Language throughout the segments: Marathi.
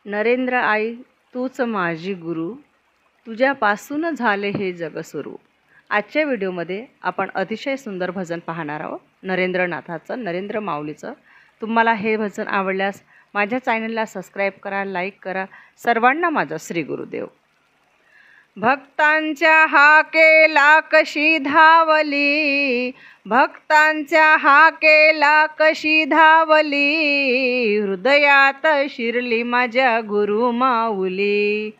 नरेंद्र आई तूच माझी गुरु, तुझ्यापासून झाले हे जग सुरू. आजच्या व्हिडिओमध्ये आपण अतिशय सुंदर भजन पाहणार आहोत. नरेंद्रनाथाचं, नरेंद्र माऊलीचं. तुम्हाला हे भजन आवडल्यास माझ्या चॅनलला सबस्क्राईब करा, लाईक करा. सर्वांना माझा श्री गुरुदेव. भक्तांच्या हाकेला कशी धावली, भक्तांच्या हाकेला कशी धावली, हृदयात शिरली माझ्या गुरु माऊली,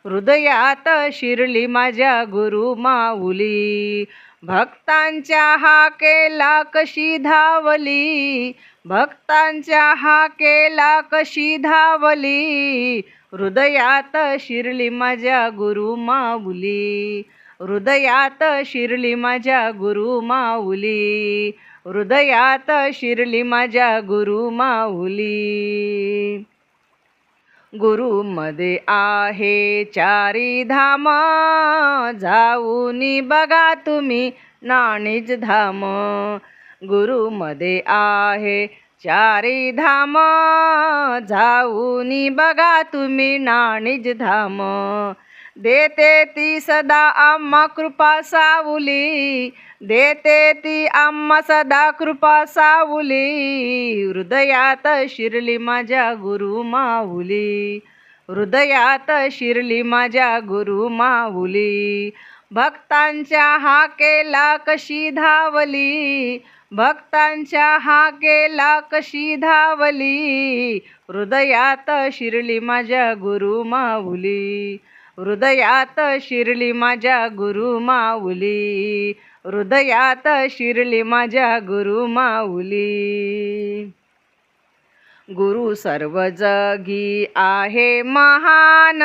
हृदयात शिरली माझ्या गुरु माऊली. भक्तांच्या हाकेला कशी धावली, भक्तांच्या हाकेला कशी धावली, हृदयात शिरली माझ्या गुरु माऊली, हृदयात शिरली माझ्या गुरु माऊली, हृदयात शिरली माझ्या गुरु माऊली. गुरुमध्ये आहे चारी धाम, जाऊनी बघा तुम्ही नाणीज धाम. गुरुमध्ये आहे चारी धाम, जाऊनी बघा तुम्ही नाणीज धाम. देते ती सदा आम्हा कृपा सावली, देते ती आम्हा सदा कृपा सावली, हृदयात शिरली माझ्या गुरु माऊली, हृदयात शिरली माझ्या गुरु माऊली. भक्तांच्या हाकेला कशी धावली, भक्तांच्या हाकेला कशी धावली, हृदयात शिरली माझ्या गुरु माऊली, हृदयात शिरली माझ्या गुरु माऊली, हृदयात शिरली माझ्या गुरु माऊली. गुरु सर्व जगी आहे महान,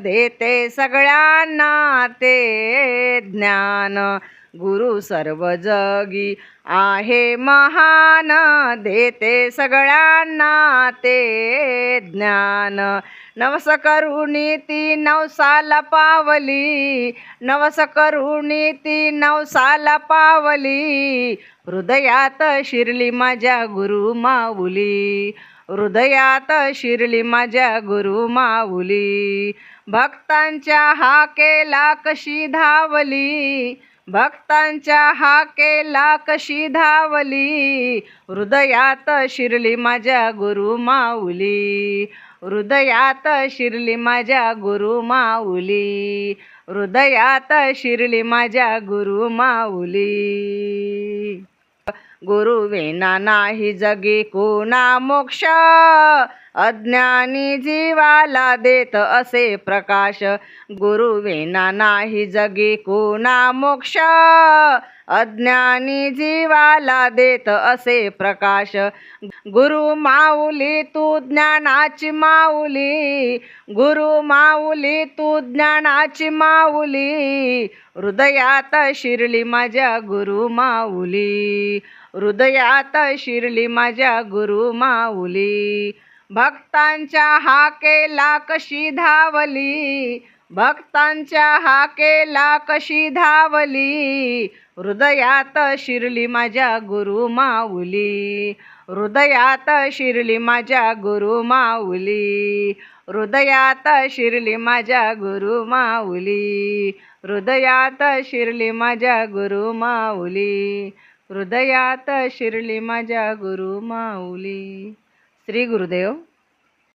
देते सगळ्यांना ते ज्ञान. गुरु सर्व जगी आहे महान, देते सगळ्यांना ते ज्ञान. नवस करुणी ती नवसाला पावली, नवस करुणी ती नवसाला पावली, हृदयात शिरली माझ्या गुरु माऊली, हृदयात शिरली माझ्या गुरु माऊली. भक्तांच्या हाकेला कशी धावली, भक्तांच्या हाकेला कशी धावली, हृदयात शिरली माझ्या गुरु माऊली, हृदयात शिरली माझ्या गुरु माऊली, हृदयात शिरली माझ्या गुरु माऊली. गुरु विना नाही जगी कोणा मोक्ष, अज्ञानी जीवाला देत असे प्रकाश. गुरु विना नाही जगी कोणा मोक्ष, अज्ञानी जीवाला देत असे प्रकाश. गुरु माऊली तू ज्ञानाची माऊली, गुरु माऊली तू ज्ञानाची माऊली, हृदयात शिरली माझ्या गुरु माऊली, हृदयात शिरली माझ्या गुरु माऊली. भक्तांच्या हाकेला कशी धावली, भक्तांच्या हाकेला कशी धावली, हृदयात शिरली माझ्या गुरु माऊली, हृदयात शिरली माझ्या गुरु माऊली, हृदयात शिरली माझ्या गुरु माऊली, हृदयात शिरली माझ्या गुरु माऊली, हृदयात शिरली माझ्या गुरु माऊली. श्री गुरुदेव.